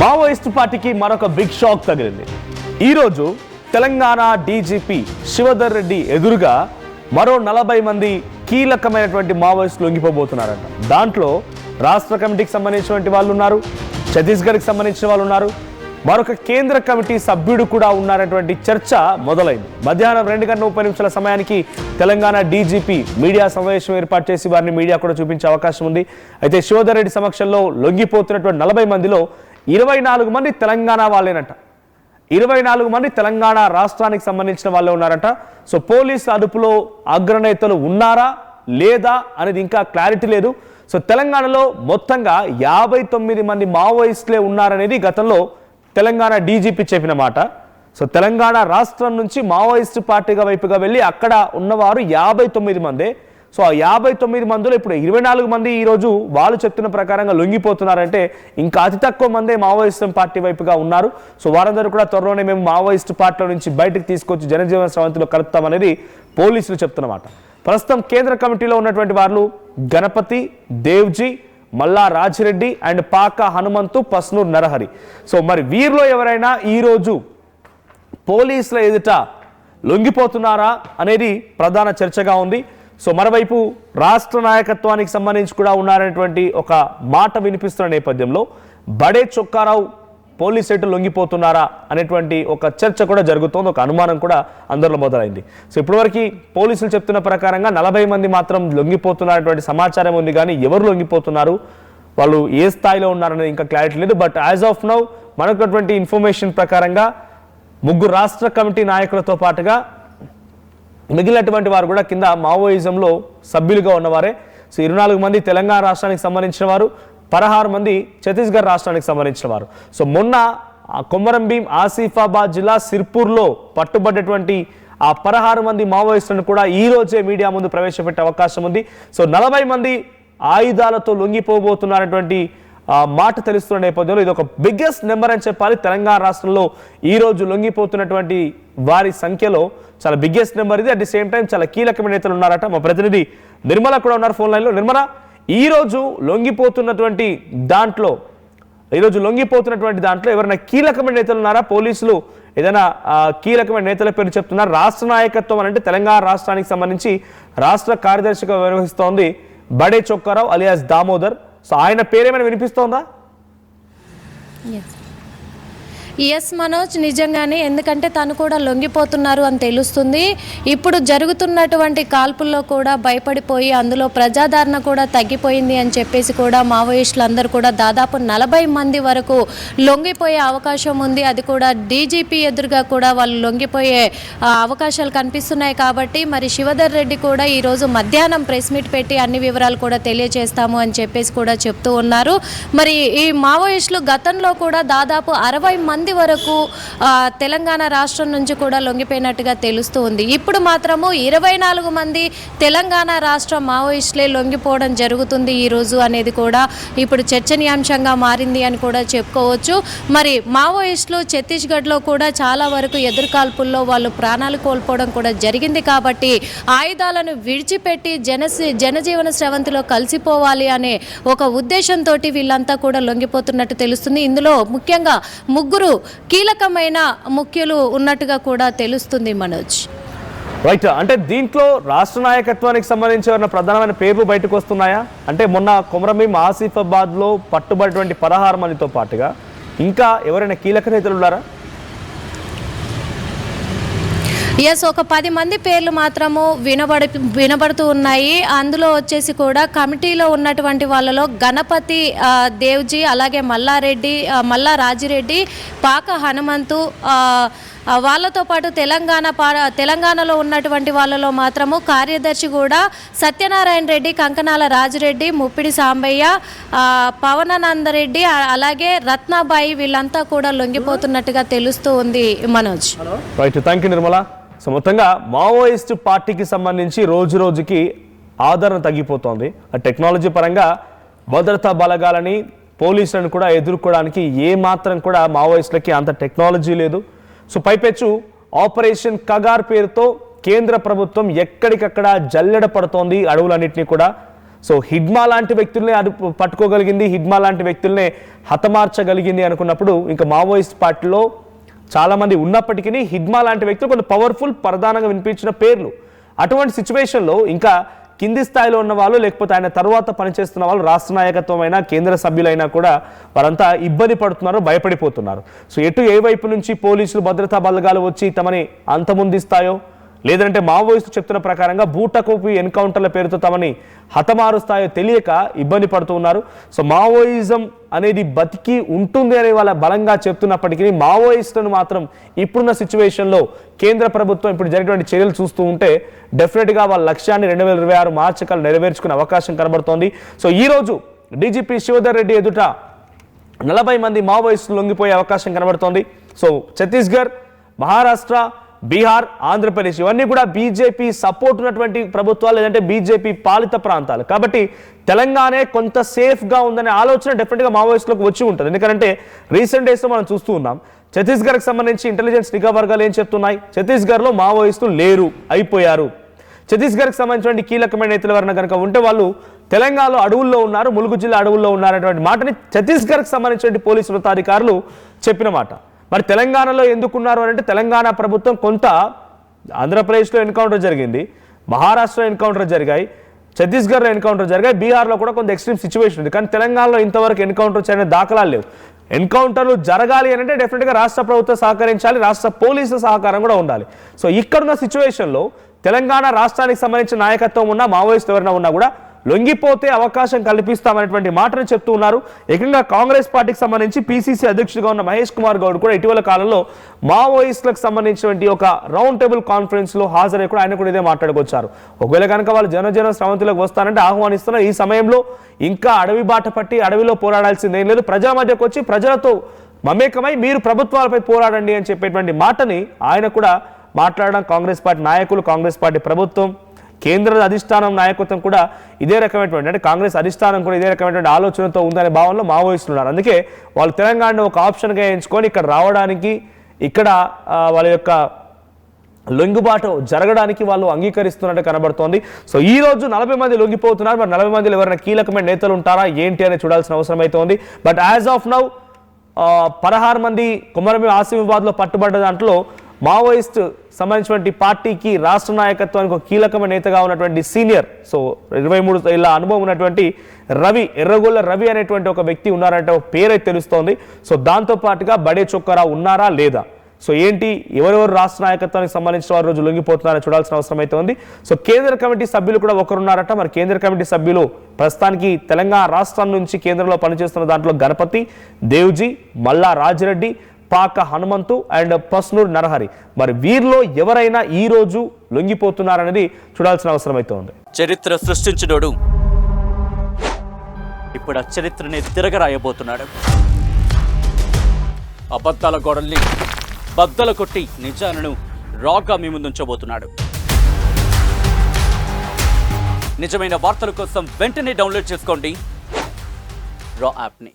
Maoist పార్టీకి మరొక big shock తగిలింది. ఈరోజు తెలంగాణ డీజీపీ శివధర్ రెడ్డి ఎదురుగా మరో 40 మంది కీలకమైనటువంటి మావోయిస్టులు లొంగిపోబోతున్నారంట. దాంట్లో రాష్ట్ర కమిటీకి సంబంధించినటువంటి వాళ్ళు ఉన్నారు, ఛత్తీస్గఢ్కి సంబంధించిన వాళ్ళు ఉన్నారు, మరొక కేంద్ర కమిటీ సభ్యుడు కూడా ఉన్నారనేటువంటి చర్చ మొదలైంది. మధ్యాహ్నం 2:30 సమయానికి తెలంగాణ డీజీపీ మీడియా సమావేశం ఏర్పాటు చేసి వారిని మీడియా కూడా చూపించే అవకాశం ఉంది. అయితే శివధర్ రెడ్డి సమక్షంలో లొంగిపోతున్నటువంటి 40 మందిలో 24 మంది తెలంగాణ వాళ్ళేనట. 24 మంది తెలంగాణ రాష్ట్రానికి సంబంధించిన వాళ్ళే ఉన్నారట. సో పోలీసు అదుపులో అగ్రనేతలు ఉన్నారా లేదా అనేది ఇంకా క్లారిటీ లేదు. సో తెలంగాణలో మొత్తంగా 59 మంది మావోయిస్టులే ఉన్నారనేది గతంలో తెలంగాణ డీజీపీ చెప్పిన మాట. సో తెలంగాణ రాష్ట్రం నుంచి మావోయిస్టు పార్టీగా వైపుగా వెళ్ళి అక్కడ ఉన్నవారు 59 మందే. సో ఆ 59 మందిలో ఇప్పుడు 24 మంది ఈరోజు వాళ్ళు చెప్తున్న ప్రకారంగా లొంగిపోతున్నారంటే ఇంకా అతి తక్కువ మందే మావోయిస్టు పార్టీ వైపుగా ఉన్నారు. సో వారందరూ కూడా త్వరలోనే మేము మావోయిస్టు పార్టీలో నుంచి బయటకు తీసుకొచ్చి జనజీవన స్రవంతిలో కలుపుతామనేది పోలీసులు చెప్తున్నమాట. ప్రస్తుతం కేంద్ర కమిటీలో ఉన్నటువంటి వాళ్ళు గణపతి, దేవ్జీ, మల్లా రాజిరెడ్డి అండ్ పాక హనుమంతు, పస్నూర్ నరహరి. సో మరి వీరిలో ఎవరైనా ఈరోజు పోలీసుల ఎదుట లొంగిపోతున్నారా అనేది ప్రధాన చర్చగా ఉంది. సో మరోవైపు రాష్ట్ర నాయకత్వానికి సంబంధించి కూడా ఉన్నారనేటువంటి ఒక మాట వినిపిస్తున్న నేపథ్యంలో బడే చొక్కారావు పోలీసు ఎటు లొంగిపోతున్నారా అనేటువంటి ఒక చర్చ కూడా జరుగుతోంది, ఒక అనుమానం కూడా అందరిలో మొదలైంది. సో ఇప్పటివరకు పోలీసులు చెప్తున్న ప్రకారంగా 40 మంది మాత్రం లొంగిపోతున్నటువంటి సమాచారం ఉంది, కానీ ఎవరు లొంగిపోతున్నారు, వాళ్ళు ఏ స్థాయిలో ఉన్నారనేది ఇంకా క్లారిటీ లేదు. బట్ యాజ్ ఆఫ్ నౌ మనకున్నటువంటి ఇన్ఫర్మేషన్ ప్రకారంగా 3 రాష్ట్ర కమిటీ నాయకులతో పాటుగా మిగిలినటువంటి వారు కూడా కింద మావోయిజంలో సభ్యులుగా ఉన్నవారే. సో 24 మంది తెలంగాణ రాష్ట్రానికి సంబంధించిన వారు, 16 మంది ఛత్తీస్గఢ్ రాష్ట్రానికి సంబంధించిన వారు. సో మొన్న కొమరంభీం, ఆసిఫాబాద్ జిల్లా సిర్పూర్లో పట్టుబడ్డటువంటి ఆ 16 మంది మావోయిస్టులను కూడా ఈ రోజే మీడియా ముందు ప్రవేశపెట్టే అవకాశం ఉంది. సో 40 మంది ఆయుధాలతో లొంగిపోబోతున్నారనేటువంటి మాట తెలుస్తున్న నేపథ్యంలో ఇది ఒక బిగ్గెస్ట్ నెంబర్ అని చెప్పాలి. తెలంగాణ రాష్ట్రంలో ఈ రోజు లొంగిపోతున్నటువంటి వారి సంఖ్యలో చాలా బిగ్గెస్ట్ నెంబర్ ఇది. అట్ ది సేమ్ టైం చాలా కీలకమైన నేతలు ఉన్నారట. మా ప్రతినిధి నిర్మల కూడా ఉన్నారు ఫోన్ లైన్లో. నిర్మల, ఈరోజు లొంగిపోతున్నటువంటి దాంట్లో ఎవరైనా కీలకమైన నేతలు ఉన్నారా? పోలీసులు ఏదైనా కీలకమైన నేతల పేరు చెప్తున్నారు. రాష్ట్ర నాయకత్వం అని అంటే తెలంగాణ రాష్ట్రానికి సంబంధించి రాష్ట్ర కార్యదర్శిగా నిర్వహిస్తోంది బడే చొక్కారావు అలియాస్ దామోదర్. సో ఆయన పేరేమైనా వినిపిస్తోందా? ఎస్ మనోజ్, నిజంగానే, ఎందుకంటే తను కూడా లొంగిపోతున్నారు అని తెలుస్తుంది. ఇప్పుడు జరుగుతున్నటువంటి కాల్పుల్లో కూడా భయపడిపోయి అందులో ప్రజాదరణ కూడా తగ్గిపోయింది అని చెప్పేసి కూడా మావోయిస్టులు అందరూ కూడా దాదాపు 40 మంది వరకు లొంగిపోయే అవకాశం ఉంది. అది కూడా డీజీపీ ఎదురుగా కూడా వాళ్ళు లొంగిపోయే అవకాశాలు కనిపిస్తున్నాయి. కాబట్టి మరి శివధర్ రెడ్డి కూడా ఈరోజు మధ్యాహ్నం ప్రెస్ మీట్ పెట్టి అన్ని వివరాలు కూడా తెలియజేస్తాము అని చెప్పేసి కూడా చెప్తూ ఉన్నారు. మరి ఈ మావోయిస్టులు గతంలో కూడా దాదాపు 60 మంది వరకు తెలంగాణ రాష్ట్రం నుంచి కూడా లొంగిపోయినట్టుగా తెలుస్తూ ఉంది. ఇప్పుడు మాత్రము 24 మంది తెలంగాణ రాష్ట్ర మావోయిస్టులే లొంగిపోవడం జరుగుతుంది ఈరోజు అనేది కూడా ఇప్పుడు చర్చనీయాంశంగా మారింది అని కూడా చెప్పుకోవచ్చు. మరి మావోయిస్టులు ఛత్తీస్గఢ్లో కూడా చాలా వరకు ఎదురుకాల్పుల్లో వాళ్ళు ప్రాణాలు కోల్పోవడం కూడా జరిగింది. కాబట్టి ఆయుధాలను విడిచిపెట్టి జనజీవన స్రవంతిలో కలిసిపోవాలి అనే ఒక ఉద్దేశంతో వీళ్ళంతా కూడా లొంగిపోతున్నట్టు తెలుస్తుంది. ఇందులో ముఖ్యంగా 3 కీలకమైన ముఖ్యులు ఉన్నట్టుగా కూడా తెలుస్తుంది మనోజ్. రైట్, అంటే దీంట్లో రాష్ట్ర నాయకత్వానికి సంబంధించి ప్రధానమైన పేర్లు బయటకు వస్తున్నాయా? అంటే మొన్న కొమరంభీం, ఆసిఫాబాద్ లో పట్టుబడినటువంటి 16 మందితో పాటుగా ఇంకా ఎవరైనా కీలక నేతలు ఉన్నారా? ఎస్, ఒక 10 మంది పేర్లు మాత్రము వినబడుతూ ఉన్నాయి. అందులో వచ్చేసి కూడా కమిటీలో ఉన్నటువంటి వాళ్ళలో గణపతి, దేవ్జీ, అలాగే మల్లా రాజిరెడ్డి, పాక హనుమంతు, వాళ్ళతో పాటు తెలంగాణలో ఉన్నటువంటి వాళ్ళలో మాత్రము కార్యదర్శి కూడా సత్యనారాయణ రెడ్డి, కంకనాల రాజిరెడ్డి, ముప్పిడి సాంబయ్య, పవనానందరెడ్డి, అలాగే రత్నాబాయి వీళ్ళంతా కూడా లొంగిపోతున్నట్టుగా తెలుస్తూ ఉంది Manoj. Right, thank you Nirmala. So మొత్తంగా మావోయిస్టు పార్టీకి సంబంధించి రోజు రోజుకి ఆదరణ తగ్గిపోతోంది. టెక్నాలజీ పరంగా భద్రతా బలగాలని, పోలీసులను కూడా ఎదుర్కోవడానికి ఏమాత్రం కూడా మావోయిస్టులకి అంత టెక్నాలజీ లేదు. సో పైపెచ్చు ఆపరేషన్ కగార్ పేరుతో కేంద్ర ప్రభుత్వం ఎక్కడికక్కడ జల్లెడ పడుతోంది అడవులన్నింటినీ కూడా. సో హిడ్మా లాంటి వ్యక్తుల్నే పట్టుకోగలిగింది, హిడ్మా లాంటి వ్యక్తుల్నే హతమార్చగలిగింది అనుకున్నప్పుడు ఇంకా మావోయిస్ట్ పార్టీలో చాలామంది ఉన్నప్పటికీ హిడ్మా లాంటి వ్యక్తులు కొంత పవర్ఫుల్, ప్రధానంగా వినిపించిన పేర్లు. అటువంటి సిచ్యువేషన్లో ఇంకా కింది స్థాయిలో ఉన్న వాళ్ళు, లేకపోతే ఆయన తర్వాత పనిచేస్తున్న వాళ్ళు, రాష్ట్ర నాయకత్వమైనా కేంద్ర సభ్యులైనా కూడా వారంతా ఇబ్బంది పడుతున్నారు, భయపడిపోతున్నారు. సో ఎటు ఏ వైపు నుంచి పోలీసులు, భద్రతా బలగాలు వచ్చి తమని అంతమొందిస్తాయో, లేదంటే మావోయిస్టులు చెప్తున్న ప్రకారంగా బూటకపు ఎన్కౌంటర్ల పేరుతో తమని హతమారుస్తాయో తెలియక ఇబ్బంది పడుతూ ఉన్నారు. సో మావోయిజం అనేది బతికి ఉంటుంది అని వాళ్ళ బలంగా చెప్తున్నప్పటికీ మావోయిస్టులను మాత్రం ఇప్పుడున్న సిచ్యువేషన్లో కేంద్ర ప్రభుత్వం ఇప్పుడు జరిగినటువంటి చర్యలు చూస్తూ ఉంటే డెఫినెట్గా వాళ్ళ లక్ష్యాన్ని 2026 మార్చి కల్లా నెరవేర్చుకునే అవకాశం కనబడుతోంది. సో ఈరోజు డీజీపీ శివధర్ రెడ్డి ఎదుట 40 మంది మావోయిస్టులు లొంగిపోయే అవకాశం కనబడుతోంది. సో ఛత్తీస్గఢ్, మహారాష్ట్ర, బీహార్, ఆంధ్రప్రదేశ్ ఇవన్నీ కూడా బీజేపీ సపోర్ట్ ఉన్నటువంటి ప్రభుత్వాలు, లేదంటే బీజేపీ పాలిత ప్రాంతాలు. కాబట్టి తెలంగాణే కొంత సేఫ్గా ఉందనే ఆలోచన డెఫినెట్గా మావోయిస్టులకు వచ్చి ఉంటుంది. ఎందుకంటే రీసెంట్ డేస్లో మనం చూస్తూ ఉన్నాం, ఛత్తీస్గఢ్కి సంబంధించి ఇంటెలిజెన్స్ నిఘా వర్గాలు ఏం చెప్తున్నాయి, ఛత్తీస్గఢ్లో మావోయిస్టులు లేరు, అయిపోయారు. ఛత్తీస్గఢ్కి సంబంధించినటువంటి కీలకమైన నేతలు ఎవరైనా కనుక ఉంటే వాళ్ళు తెలంగాణలో అడవుల్లో ఉన్నారు, ములుగు జిల్లా అడవుల్లో ఉన్నారనేటువంటి మాటని ఛత్తీస్గఢ్కి సంబంధించినటువంటి పోలీసు ఉన్నతాధికారులు చెప్పిన మాట. మరి తెలంగాణలో ఎందుకున్నారు అని అంటే తెలంగాణ ప్రభుత్వం కొంత ఆంధ్రప్రదేశ్లో ఎన్కౌంటర్ జరిగింది, మహారాష్ట్రలో ఎన్కౌంటర్ జరిగాయి, ఛత్తీస్గఢ్లో ఎన్కౌంటర్ జరిగాయి, బీహార్లో కూడా కొంత ఎక్స్ట్రీమ్ సిచ్యువేషన్ ఉంది. కానీ తెలంగాణలో ఇంతవరకు ఎన్కౌంటర్ చేయని దాఖలాలు లేవు. ఎన్కౌంటర్లు జరగాలి అని అంటే డెఫినెట్గా రాష్ట్ర ప్రభుత్వం సహకరించాలి, రాష్ట్ర పోలీసుల సహకారం కూడా ఉండాలి. సో ఇక్కడున్న సిచ్యువేషన్లో తెలంగాణ రాష్ట్రానికి సంబంధించిన నాయకత్వం ఉన్న మావోయిస్టులు ఎవరైనా ఉన్నా కూడా లొంగిపోతే అవకాశం కల్పిస్తామనేటువంటి మాటను చెప్తూ ఉన్నారు. ఏకంగా కాంగ్రెస్ పార్టీకి సంబంధించి పిసిసి అధ్యక్షుడిగా ఉన్న మహేష్ కుమార్ గౌడ్ కూడా ఇటీవల కాలంలో మావోయిస్టులకు సంబంధించినటువంటి ఒక రౌండ్ టేబుల్ కాన్ఫరెన్స్లో హాజరై కూడా ఆయన కూడా ఇదే మాట్లాడుకొచ్చారు. ఒకవేళ కనుక వాళ్ళు జనజన స్రవంతిలోకి వస్తారంటే ఆహ్వానిస్తున్న ఈ సమయంలో ఇంకా అడవి బాట పట్టి అడవిలో పోరాడాల్సిందేం లేదు, ప్రజల మధ్యకు వచ్చి ప్రజలతో మమేకమై మీరు ప్రభుత్వాలపై పోరాడండి అని చెప్పేటువంటి మాటని ఆయన కూడా మాట్లాడడం కాంగ్రెస్ పార్టీ నాయకులు, కాంగ్రెస్ పార్టీ ప్రభుత్వం, కేంద్ర అధిష్టానం నాయకత్వం కూడా ఇదే రకమైనటువంటి, అంటే కాంగ్రెస్ అధిష్టానం కూడా ఇదే రకమైనటువంటి ఆలోచనతో ఉందనే భావనలో మావోయిస్టులు ఉన్నారు. అందుకే వాళ్ళు తెలంగాణను ఒక ఆప్షన్గా ఎంచుకొని ఇక్కడ రావడానికి, ఇక్కడ వాళ్ళ యొక్క లొంగుబాటు జరగడానికి వాళ్ళు అంగీకరిస్తున్నట్టు కనబడుతోంది. సో ఈ రోజు 40 మంది లొంగిపోతున్నారు. మరి 40 మందిలో ఎవరైనా కీలకమైన నేతలు ఉంటారా ఏంటి అని చూడాల్సిన అవసరం అయితే ఉంది. బట్ యాజ్ ఆఫ్ నౌ 16 మంది కొమరభీం ఆసిఫాబాద్లో పట్టుబడ్డ దాంట్లో మావోయిస్ట్ సంబంధించినటువంటి పార్టీకి రాష్ట్ర నాయకత్వానికి ఒక కీలకమైన నేతగా ఉన్నటువంటి సీనియర్, సో 23 ఏళ్ల అనుభవం ఉన్నటువంటి రవి, ఎర్రగొల్ల రవి అనేటువంటి ఒక వ్యక్తి ఉన్నారంటే ఒక పేరైతే తెలుస్తోంది. సో దాంతో పాటుగా బడే చొక్కారా ఉన్నారా లేదా, సో ఏంటి ఎవరెవరు రాష్ట్ర నాయకత్వానికి సంబంధించిన వారు రోజు లొంగిపోతున్నారని చూడాల్సిన అవసరం అయితే ఉంది. సో కేంద్ర కమిటీ సభ్యులు కూడా ఒకరున్నారట. మరి కేంద్ర కమిటీ సభ్యులు ప్రస్తుతానికి తెలంగాణ రాష్ట్రం నుంచి కేంద్రంలో పనిచేస్తున్న దాంట్లో గణపతి, దేవ్జీ, మల్లా రాజిరెడ్డి, పాక హనుమంతు అండ్ పస్నూర్ నరహరి. మరి వీరిలో ఎవరైనా ఈ రోజు లొంగిపోతున్నారనేది చూడాల్సిన అవసరం అయితే ఉంది. చరిత్ర సృష్టించినోడు ఇప్పుడు ఆ చరిత్రని తిరగరాయబోతున్నాడు. అబద్ధాల గోడల్ని బద్దలు కొట్టి నిజాలను రాగా మీ ముందుంచబోతున్నాడు. నిజమైన వార్తల కోసం వెంటనే డౌన్లోడ్ చేసుకోండి రా యాప్ని.